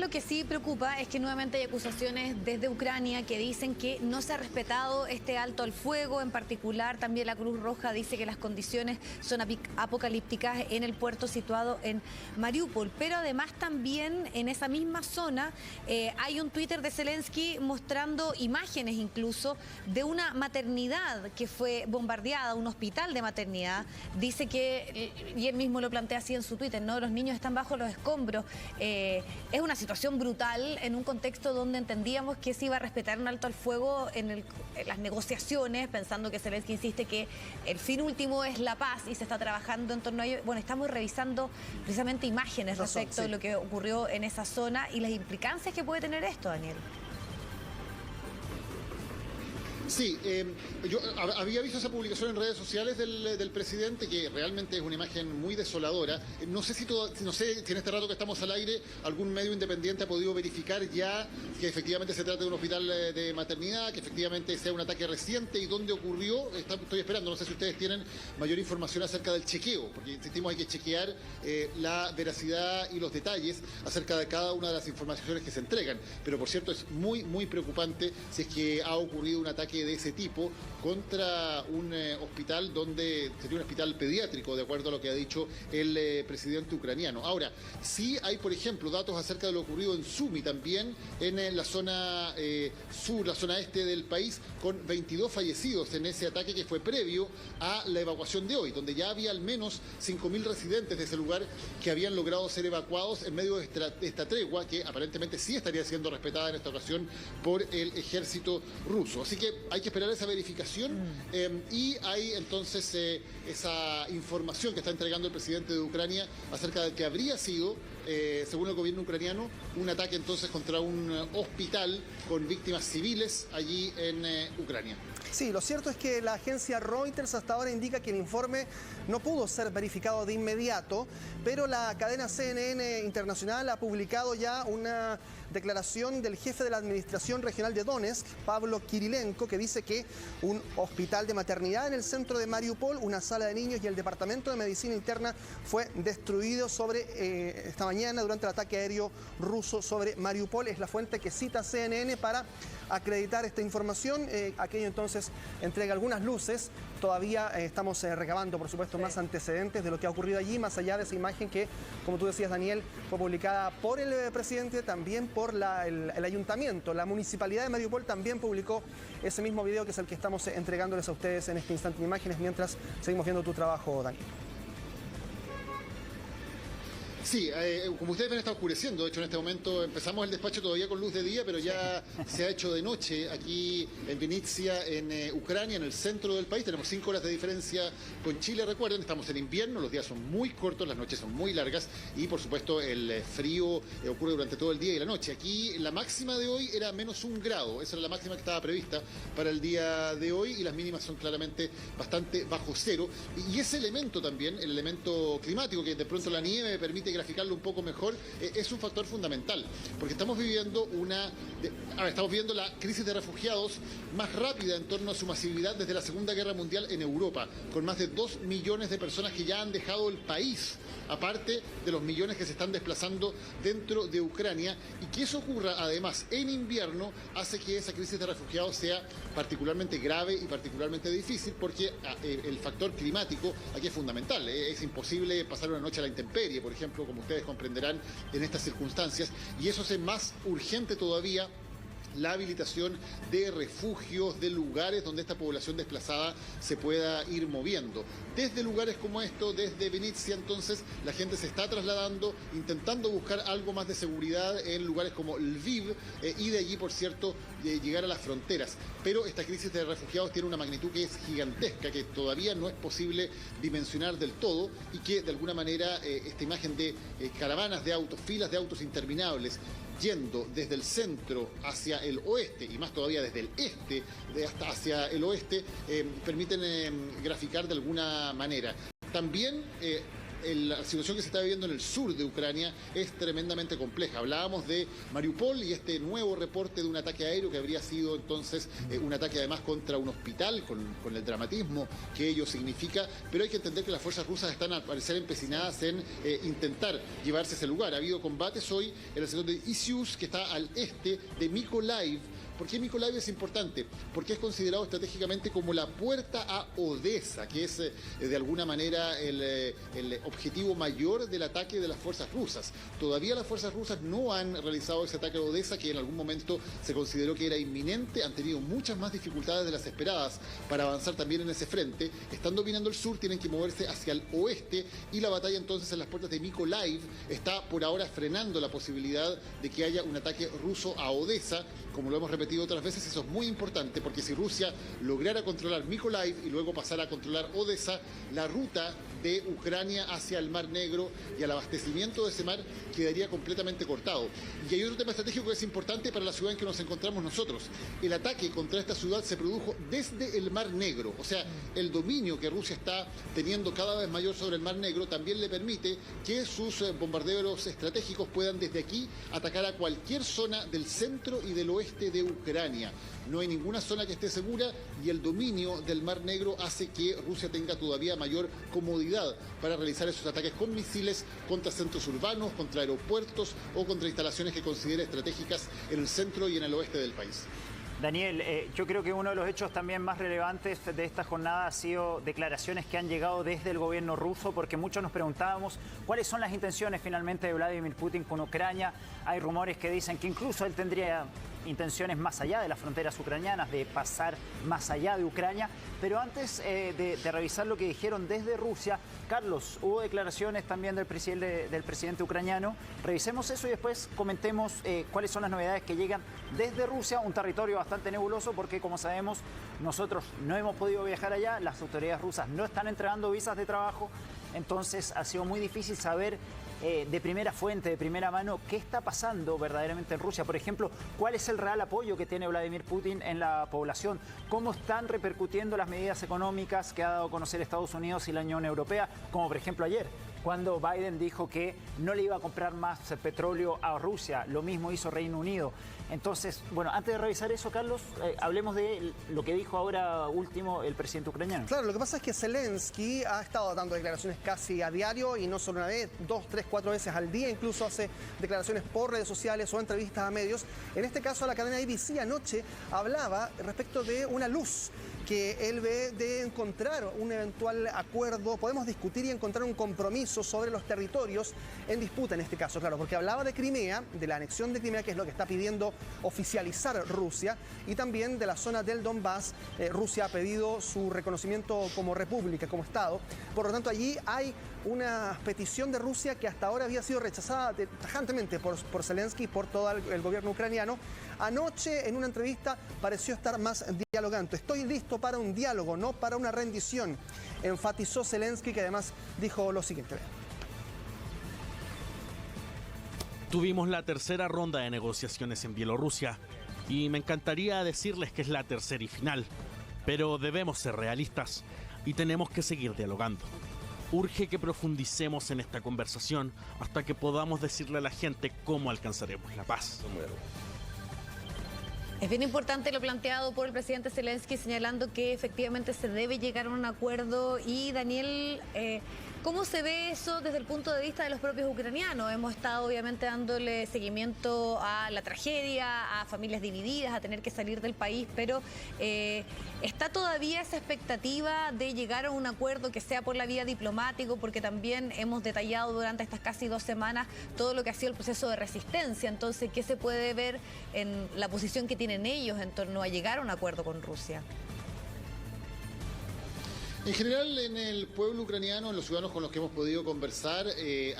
Lo que sí preocupa es que nuevamente hay acusaciones desde Ucrania que dicen que no se ha respetado este alto al fuego. En particular, también la Cruz Roja dice que las condiciones son apocalípticas en el puerto situado en Mariupol. Pero además también en esa misma zona hay un Twitter de Zelensky mostrando imágenes incluso de una maternidad que fue bombardeada, un hospital de maternidad. Dice que, y él mismo lo plantea así en su Twitter, ¿no? Los niños están bajo los escombros. Es una situación brutal en un contexto donde entendíamos que se iba a respetar un alto al fuego en las negociaciones, pensando que Zelensky insiste que el fin último es la paz y se está trabajando en torno a ello. Bueno, estamos revisando precisamente imágenes respecto de lo que ocurrió en esa zona y las implicancias que puede tener esto, Daniel. Sí, yo había visto esa publicación en redes sociales del presidente, que realmente es una imagen muy desoladora. No sé si en este rato que estamos al aire algún medio independiente ha podido verificar ya que efectivamente se trata de un hospital de maternidad, que efectivamente sea un ataque reciente y dónde ocurrió. Estoy esperando, no sé si ustedes tienen mayor información acerca del chequeo, porque insistimos, hay que chequear la veracidad y los detalles acerca de cada una de las informaciones que se entregan. Pero por cierto, es muy, muy preocupante si es que ha ocurrido un ataque de ese tipo contra un hospital donde sería un hospital pediátrico, de acuerdo a lo que ha dicho el presidente ucraniano. Ahora, sí hay, por ejemplo, datos acerca de lo ocurrido en Sumy, también en la zona sur, la zona este del país, con 22 fallecidos en ese ataque que fue previo a la evacuación de hoy, donde ya había al menos 5.000 residentes de ese lugar que habían logrado ser evacuados en medio de esta tregua, que aparentemente sí estaría siendo respetada en esta ocasión por el ejército ruso. Así que hay que esperar esa verificación y hay entonces esa información que está entregando el presidente de Ucrania acerca de que habría sido, según el gobierno ucraniano, un ataque entonces contra un hospital con víctimas civiles allí en Ucrania. Sí, lo cierto es que la agencia Reuters hasta ahora indica que el informe no pudo ser verificado de inmediato, pero la cadena CNN Internacional ha publicado ya una declaración del jefe de la Administración Regional de Donetsk, Pablo Kirilenko, que dice que un hospital de maternidad en el centro de Mariupol, una sala de niños y el departamento de medicina interna fue destruido esta mañana durante el ataque aéreo ruso sobre Mariupol. Es la fuente que cita CNN para acreditar esta información. Aquello entonces entrega algunas luces. Todavía estamos recabando, por supuesto, más antecedentes de lo que ha ocurrido allí, más allá de esa imagen que, como tú decías, Daniel, fue publicada por el presidente, también por el ayuntamiento. La municipalidad de Mariupol también publicó ese mismo video, que es el que estamos entregándoles a ustedes en este instante en imágenes, mientras seguimos viendo tu trabajo, Daniel. Sí, como ustedes ven, está oscureciendo. De hecho, en este momento empezamos el despacho todavía con luz de día, pero ya se ha hecho de noche aquí en Vinnytsia, en Ucrania, en el centro del país. Tenemos 5 horas de diferencia con Chile. Recuerden, estamos en invierno, los días son muy cortos, las noches son muy largas y, por supuesto, el frío ocurre durante todo el día y la noche. Aquí la máxima de hoy era -1 grado. Esa era la máxima que estaba prevista para el día de hoy y las mínimas son claramente bastante bajo cero. Y ese elemento también, el elemento climático, que de pronto la nieve permite graficarlo un poco mejor, es un factor fundamental, porque estamos viviendo la crisis de refugiados más rápida en torno a su masividad desde la Segunda Guerra Mundial en Europa, con más de 2 millones de personas que ya han dejado el país, aparte de los millones que se están desplazando dentro de Ucrania, y que eso ocurra además en invierno hace que esa crisis de refugiados sea particularmente grave y particularmente difícil, porque el factor climático aquí es fundamental. Es imposible pasar una noche a la intemperie, por ejemplo, como ustedes comprenderán en estas circunstancias, y eso hace más urgente todavía la habilitación de refugios, de lugares donde esta población desplazada se pueda ir moviendo. Desde lugares como esto, desde Vinnytsia, entonces, la gente se está trasladando, intentando buscar algo más de seguridad en lugares como Lviv, y de allí, por cierto, llegar a las fronteras. Pero esta crisis de refugiados tiene una magnitud que es gigantesca, que todavía no es posible dimensionar del todo, y que, de alguna manera, esta imagen de caravanas de autos, filas de autos interminables, yendo desde el centro hacia el oeste y más todavía desde el este hasta hacia el oeste, permiten graficar de alguna manera. También la situación que se está viviendo en el sur de Ucrania es tremendamente compleja. Hablábamos de Mariupol y este nuevo reporte de un ataque aéreo que habría sido entonces un ataque además contra un hospital, con el dramatismo que ello significa, pero hay que entender que las fuerzas rusas están al parecer empecinadas en intentar llevarse a ese lugar. Ha habido combates hoy en el sector de Isius, que está al este de Mykolaiv. ¿Por qué Mykolaiv es importante? Porque es considerado estratégicamente como la puerta a Odessa, que es de alguna manera el objetivo mayor del ataque de las fuerzas rusas. Todavía las fuerzas rusas no han realizado ese ataque a Odessa, que en algún momento se consideró que era inminente. Han tenido muchas más dificultades de las esperadas para avanzar también en ese frente. Están dominando el sur, tienen que moverse hacia el oeste, y la batalla entonces en las puertas de Mykolaiv está por ahora frenando la posibilidad de que haya un ataque ruso a Odessa. Como lo hemos repetido otras veces, eso es muy importante, porque si Rusia lograra controlar Mykolaiv y luego pasara a controlar Odessa, la ruta de Ucrania hacia el Mar Negro y al abastecimiento de ese mar quedaría completamente cortado. Y hay otro tema estratégico que es importante para la ciudad en que nos encontramos nosotros. El ataque contra esta ciudad se produjo desde el Mar Negro, o sea, el dominio que Rusia está teniendo cada vez mayor sobre el Mar Negro también le permite que sus bombarderos estratégicos puedan desde aquí atacar a cualquier zona del centro y del oeste de Ucrania. No hay ninguna zona que esté segura, y el dominio del Mar Negro hace que Rusia tenga todavía mayor comodidad para realizar esos ataques con misiles contra centros urbanos, contra aeropuertos o contra instalaciones que considere estratégicas en el centro y en el oeste del país. Daniel, yo creo que uno de los hechos también más relevantes de esta jornada ha sido declaraciones que han llegado desde el gobierno ruso, porque muchos nos preguntábamos cuáles son las intenciones finalmente de Vladimir Putin con Ucrania. Hay rumores que dicen que incluso él tendría intenciones más allá de las fronteras ucranianas, de pasar más allá de Ucrania. Pero antes de revisar lo que dijeron desde Rusia, Carlos, hubo declaraciones también del presidente ucraniano. Revisemos eso y después comentemos cuáles son las novedades que llegan desde Rusia, un territorio bastante nebuloso porque, como sabemos, nosotros no hemos podido viajar allá, las autoridades rusas no están entregando visas de trabajo, entonces ha sido muy difícil saber de primera fuente, de primera mano, qué está pasando verdaderamente en Rusia. Por ejemplo, cuál es el real apoyo que tiene Vladimir Putin en la población, cómo están repercutiendo las medidas económicas que ha dado a conocer Estados Unidos y la Unión Europea, como por ejemplo ayer, cuando Biden dijo que no le iba a comprar más petróleo a Rusia. Lo mismo hizo Reino Unido. Entonces, bueno, antes de revisar eso, Carlos, hablemos de lo que dijo ahora último el presidente ucraniano. Claro, lo que pasa es que Zelensky ha estado dando declaraciones casi a diario, y no solo una vez, 2, 3, 4 veces al día. Incluso hace declaraciones por redes sociales o entrevistas a medios. En este caso, la cadena ABC anoche hablaba respecto de una luz que él ve de encontrar un eventual acuerdo. Podemos discutir y encontrar un compromiso sobre los territorios en disputa en este caso, claro, porque hablaba de Crimea, de la anexión de Crimea, que es lo que está pidiendo oficializar Rusia, y también de la zona del Donbass. Rusia ha pedido su reconocimiento como república, como Estado. Por lo tanto, allí hay una petición de Rusia que hasta ahora había sido rechazada tajantemente por Zelensky y por todo el gobierno ucraniano. Anoche, en una entrevista, pareció estar más dialogante. Estoy listo para un diálogo, no para una rendición, enfatizó Zelensky, que además dijo lo siguiente. Tuvimos la tercera ronda de negociaciones en Bielorrusia y me encantaría decirles que es la tercera y final, pero debemos ser realistas y tenemos que seguir dialogando. Urge que profundicemos en esta conversación hasta que podamos decirle a la gente cómo alcanzaremos la paz. Es bien importante lo planteado por el presidente Zelensky, señalando que efectivamente se debe llegar a un acuerdo. Y Daniel, ¿cómo se ve eso desde el punto de vista de los propios ucranianos? Hemos estado obviamente dándole seguimiento a la tragedia, a familias divididas, a tener que salir del país, pero ¿está todavía esa expectativa de llegar a un acuerdo que sea por la vía diplomático? Porque también hemos detallado durante estas casi 2 semanas todo lo que ha sido el proceso de resistencia. Entonces, ¿qué se puede ver en la posición que tienen ellos en torno a llegar a un acuerdo con Rusia? En general, en el pueblo ucraniano, en los ciudadanos con los que hemos podido conversar,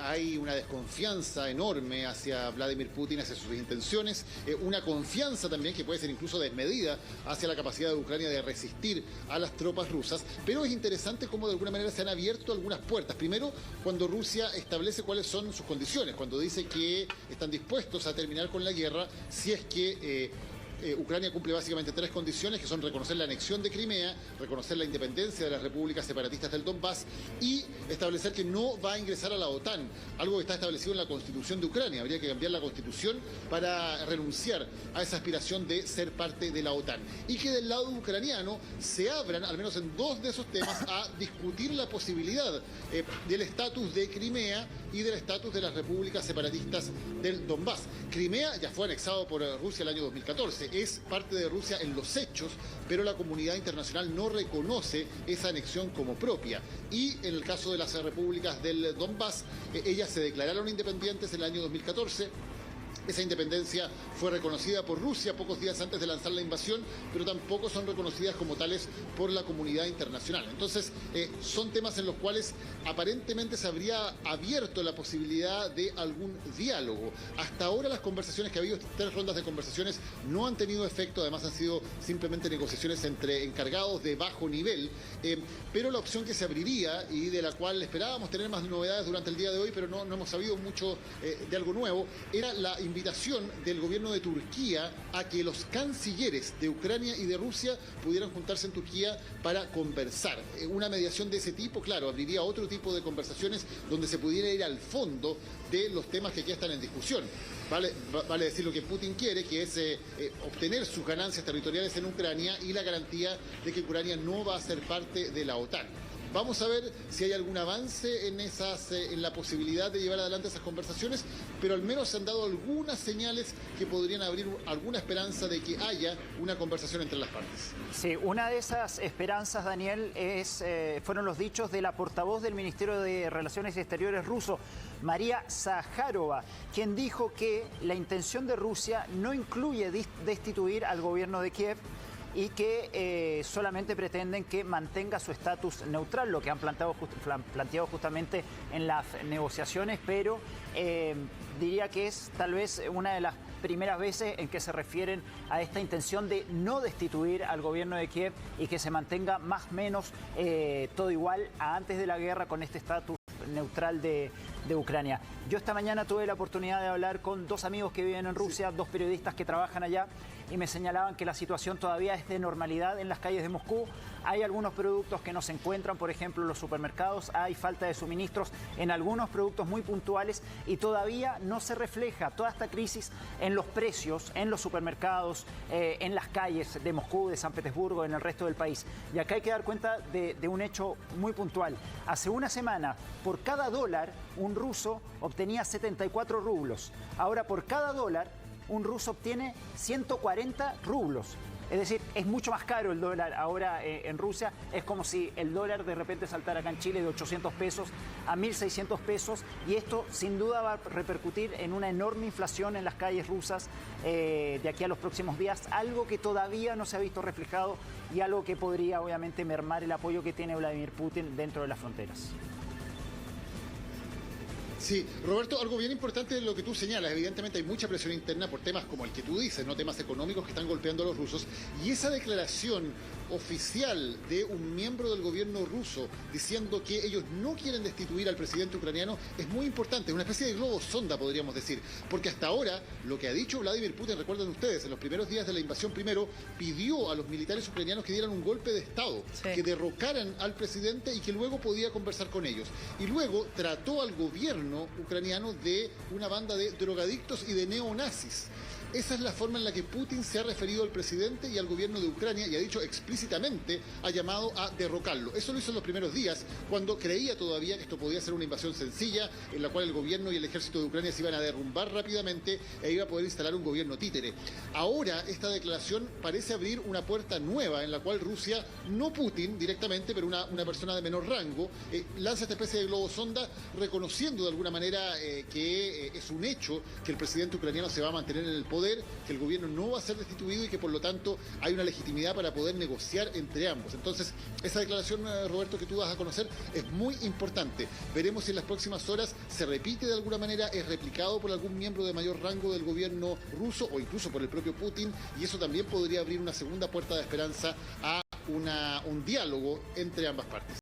hay una desconfianza enorme hacia Vladimir Putin, hacia sus intenciones, una confianza también que puede ser incluso desmedida hacia la capacidad de Ucrania de resistir a las tropas rusas. Pero es interesante cómo de alguna manera se han abierto algunas puertas. Primero, cuando Rusia establece cuáles son sus condiciones, cuando dice que están dispuestos a terminar con la guerra si es que Ucrania cumple básicamente 3 condiciones, que son reconocer la anexión de Crimea, reconocer la independencia de las repúblicas separatistas del Donbass y establecer que no va a ingresar a la OTAN, algo que está establecido en la Constitución de Ucrania. Habría que cambiar la Constitución para renunciar a esa aspiración de ser parte de la OTAN. Y que del lado ucraniano se abran, al menos en 2 de esos temas, a discutir la posibilidad del estatus de Crimea y del estatus de las repúblicas separatistas del Donbass. Crimea ya fue anexado por Rusia el año 2014, es parte de Rusia en los hechos, pero la comunidad internacional no reconoce esa anexión como propia. Y en el caso de las repúblicas del Donbass, ellas se declararon independientes en el año 2014. Esa independencia fue reconocida por Rusia pocos días antes de lanzar la invasión, pero tampoco son reconocidas como tales por la comunidad internacional. Entonces, son temas en los cuales aparentemente se habría abierto la posibilidad de algún diálogo. Hasta ahora las conversaciones que ha habido, 3 rondas de conversaciones, no han tenido efecto, además han sido simplemente negociaciones entre encargados de bajo nivel, pero la opción que se abriría y de la cual esperábamos tener más novedades durante el día de hoy, pero no hemos sabido mucho de algo nuevo, era la invitación del gobierno de Turquía a que los cancilleres de Ucrania y de Rusia pudieran juntarse en Turquía para conversar. Una mediación de ese tipo, claro, abriría otro tipo de conversaciones donde se pudiera ir al fondo de los temas que aquí están en discusión. Vale decir lo que Putin quiere, que es obtener sus ganancias territoriales en Ucrania y la garantía de que Ucrania no va a ser parte de la OTAN. Vamos a ver si hay algún avance en la posibilidad de llevar adelante esas conversaciones, pero al menos se han dado algunas señales que podrían abrir alguna esperanza de que haya una conversación entre las partes. Sí, una de esas esperanzas, Daniel, fueron los dichos de la portavoz del Ministerio de Relaciones Exteriores ruso, María Zaharova, quien dijo que la intención de Rusia no incluye destituir al gobierno de Kiev y que solamente pretenden que mantenga su estatus neutral, lo que han planteado justamente en las negociaciones, pero diría que es tal vez una de las primeras veces en que se refieren a esta intención de no destituir al gobierno de Kiev y que se mantenga más o menos todo igual a antes de la guerra con este estatus neutral de Ucrania. Yo esta mañana tuve la oportunidad de hablar con 2 amigos que viven en Rusia, 2 periodistas que trabajan allá, y me señalaban que la situación todavía es de normalidad en las calles de Moscú. Hay algunos productos que no se encuentran, por ejemplo, en los supermercados, hay falta de suministros en algunos productos muy puntuales y todavía no se refleja toda esta crisis en los precios, en los supermercados, en las calles de Moscú, de San Petersburgo, en el resto del país. Y acá hay que dar cuenta de un hecho muy puntual. Hace una semana, por cada dólar, un ruso obtenía 74 rublos. Ahora, por cada dólar, un ruso obtiene 140 rublos. Es decir, es mucho más caro el dólar ahora en Rusia. Es como si el dólar de repente saltara acá en Chile de 800 pesos a 1.600 pesos. Y esto sin duda va a repercutir en una enorme inflación en las calles rusas de aquí a los próximos días. Algo que todavía no se ha visto reflejado y algo que podría obviamente mermar el apoyo que tiene Vladimir Putin dentro de las fronteras. Sí, Roberto, algo bien importante de lo que tú señalas. Evidentemente hay mucha presión interna por temas como el que tú dices, ¿no? Temas económicos que están golpeando a los rusos. Y esa declaración oficial de un miembro del gobierno ruso diciendo que ellos no quieren destituir al presidente ucraniano es muy importante. Es una especie de globo sonda, podríamos decir. Porque hasta ahora, lo que ha dicho Vladimir Putin, recuerden ustedes, en los primeros días de la invasión primero, pidió a los militares ucranianos que dieran un golpe de Estado, que derrocaran al presidente y que luego podía conversar con ellos. Y luego trató al gobierno ucraniano de una banda de drogadictos y de neonazis. Esa es la forma en la que Putin se ha referido al presidente y al gobierno de Ucrania y ha dicho explícitamente, ha llamado a derrocarlo. Eso lo hizo en los primeros días, cuando creía todavía que esto podía ser una invasión sencilla, en la cual el gobierno y el ejército de Ucrania se iban a derrumbar rápidamente e iba a poder instalar un gobierno títere. Ahora esta declaración parece abrir una puerta nueva en la cual Rusia, no Putin directamente, pero una persona de menor rango, lanza esta especie de globo sonda reconociendo de alguna manera que es un hecho que el presidente ucraniano se va a mantener en el poder, que el gobierno no va a ser destituido y que por lo tanto hay una legitimidad para poder negociar entre ambos. Entonces, esa declaración, Roberto, que tú vas a conocer es muy importante. Veremos si en las próximas horas se repite de alguna manera, es replicado por algún miembro de mayor rango del gobierno ruso o incluso por el propio Putin, y eso también podría abrir una segunda puerta de esperanza a un diálogo entre ambas partes.